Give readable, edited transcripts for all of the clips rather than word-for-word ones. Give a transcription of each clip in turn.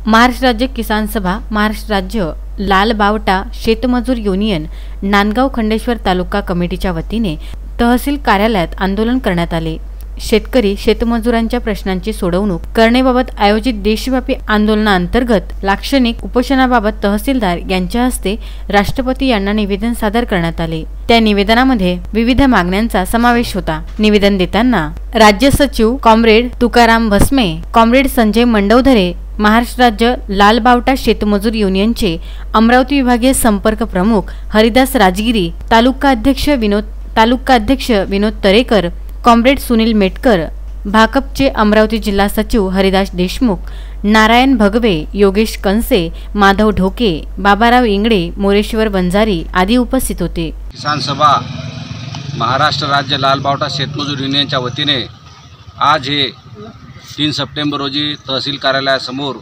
महाराष्ट्र राज्य किसान सभा, महाराष्ट्र राज्य लाल बावटा शेतमजूर युनियन नांदगाव खंडेश्वर तालुका कमिटीच्या वतीने तहसील कार्यालयात आंदोलन करण्यात आले। शेतकरी शेतमजुरांच्या प्रश्नांची सोडवणूक करण्याबाबत आयोजित देशव्यापी आंदोलनाअंतर्गत लाक्षणिक उपोषणाबाबत तहसीलदार यांच्या हस्ते राष्ट्रपती यांना निवेदन सादर करण्यात आले। त्या निवेदनामध्ये विविध मागण्यांचा समावेश होता। निवेदन देताना राज्य सचिव कॉम्रेड तुकाराम भस्मे, कॉम्रेड संजय मंडवधरे, महाराष्ट्र राज्य लाल बावटा शेतमजूर युनियनचे अमरावती विभागीय संपर्क प्रमुख हरिदास राजगिरी, तालुका अध्यक्ष विनोद तरेकर, कॉम्रेड सुनील मेटकर, भाकपचे अमरावती जिल्हा सचिव हरिदास देशमुख, नारायण भगवे, योगेश कंसे, माधव ढोके, बाबाराव इंगडे, मोरेश्वर बंजारी आदी उपस्थित होते। किसान सभा महाराष्ट्र राज्य लाल बावटा शेतमजूर युनियनच्या वतीने आज हे 3 सप्टेंबर रोजी तहसील कार्यालयासमोर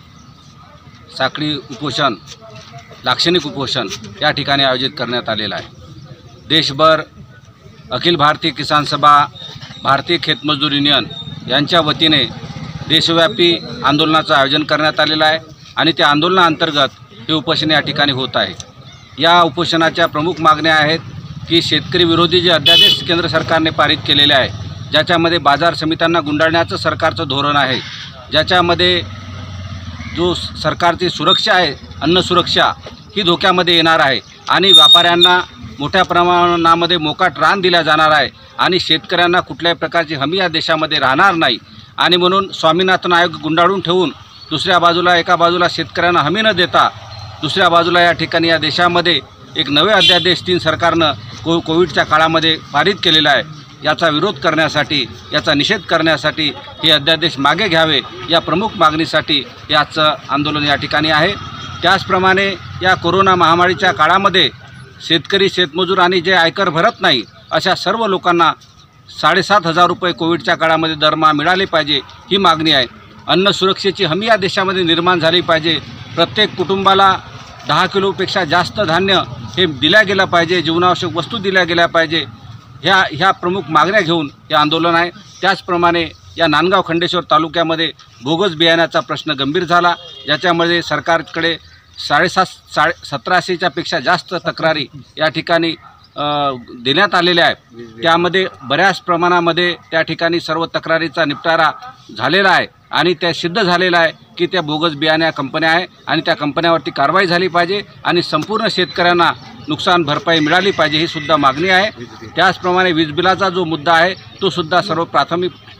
साखळी उपोषण, लाक्षणिक उपोषण या ठिकाणी आयोजित करण्यात आलेला आहे। देशभर अखिल भारतीय किसान सभा, भारतीय खेतमजदूर युनियन यांच्या वतीने देशव्यापी आंदोलनाचं आयोजन करण्यात आलेलं आहे आणि त्या आंदोलनाअंतर्गत हे उपोषण या ठिकाणी होत आहे। या उपोषणाच्या प्रमुख मागण्या आहेत की शेतकरी विरोधी जे अध्यादेश केंद्र सरकारने पारित केलेले आहे, ज्याच्यामध्ये बाजार समित्यांना गुंडाळण्याचं सरकारचं धोरण आहे, ज्याच्यामध्ये जो सरकारची सुरक्षा आहे, अन्न सुरक्षा ही धोक्यामध्ये येणार आहे आणि व्यापाऱ्यांना मोठ्या प्रमाणामध्ये मोकाट रान दिला जाणार आहे आणि शेतकऱ्यांना कुठल्याही प्रकारची हमी या देशामध्ये राहणार नाही। आणि म्हणून स्वामीनाथन आयोग गुंडाळून ठेवून एका बाजूला शेतकऱ्यांना हमी न देता दुसऱ्या बाजूला या ठिकाणी या देशामध्ये एक नवे अध्यादेश 3 सरकारनं कोविडच्या काळामध्ये पारित केलेला आहे। याचा विरोध करण्यासाठी, याचा निषेध करण्यासाठी हे अध्यादेश मागे घ्यावे या प्रमुख मागणीसाठी याचं आंदोलन या ठिकाणी आहे। त्याचप्रमाणे या कोरोना महामारीच्या काळामध्ये शेतकरी शेतमजूर आणि जे आयकर भरत नाही अशा सर्व लोकांना 7,500 रुपये कोविडच्या काळामध्ये दरमहा मिळाले पाहिजे ही मागणी आहे। अन्न सुरक्षेची हमी या देशामध्ये निर्माण झाली पाहिजे। प्रत्येक कुटुंबाला 10 किलोपेक्षा जास्त धान्य हे दिल्या गेलं पाहिजे, जीवनावश्यक वस्तू दिल्या गेल्या पाहिजे। ह्या प्रमुख मागण्या घेऊन हे आंदोलन आहे। त्याचप्रमाणे या नांदगाव खंडेश्वर तालुक्यामध्ये बोगस बियाण्याचा प्रश्न गंभीर झाला, ज्याच्यामध्ये सरकारकडे 1750च्या पेक्षा जास्त तक्रारी या ठिकाणी देण्यात आलेल्या आहेत। त्यामध्ये बऱ्याच प्रमाणामध्ये त्या ठिकाणी सर्व तक्रारीचा निपटारा झालेला आहे आणि त्या सिद्ध झालेला आहे की त्या बोगस बियाण्या कंपन्या आहे आणि त्या कंपन्यावरती कारवाई झाली पाहिजे आणि संपूर्ण शेतकऱ्यांना नुकसान भरपाई मिळाली पाहिजे ही सुद्धा मागणी आहे। त्याचप्रमाणे वीज बिलाचा जो मुद्दा आहे तो सुद्धा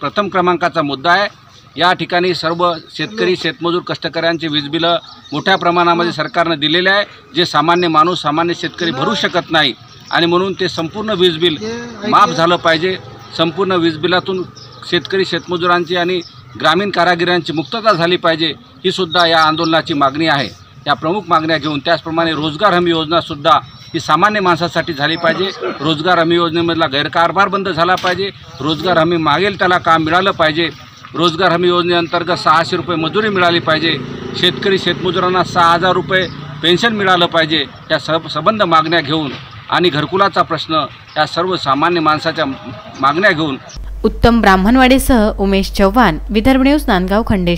प्रथम क्रमांकाचा मुद्दा आहे। या ठिकाणी सर्व शेतकरी शेतमजूर कष्टकऱ्यांचे वीज बिलं मोठ्या प्रमाणामध्ये सरकारने दिलेले आहे, जे सामान्य माणूस सामान्य शेतकरी भरू शकत नाही आणि म्हणून ते संपूर्ण वीज बिल माफ झालं पाहिजे। संपूर्ण वीज बिलातून शेतकरी शेतमजुरांची आणि ग्रामीण कारागिरांची मुक्तता झाली पाहिजे ही सुद्धा या आंदोलनाची मागणी आहे। या प्रमुख मागण्या घेऊन त्याचप्रमाणे रोजगार हमी योजनासुद्धा ही सामान्य माणसासाठी झाली पाहिजे। रोजगार हमी योजनेमधला गैरकारभार बंद झाला पाहिजे। रोजगार हमी मागेल त्याला काम मिळालं पाहिजे। रोजगार हमी योजनेअंतर्गत 600 रुपये मजुरी मिळाली पाहिजे। शेतकरी शेतमजुरांना 6,000 रुपये पेन्शन मिळालं पाहिजे। या संबंध मागण्या घेऊन आणि घरकुलाचा प्रश्न या सर्व सामान्य माणसाच्या मागण्या घेऊन उत्तम ब्राह्मणवाडेसह उमेश चव्हाण, विदर्भ न्यूज, नांदगाव खंडेश्वर।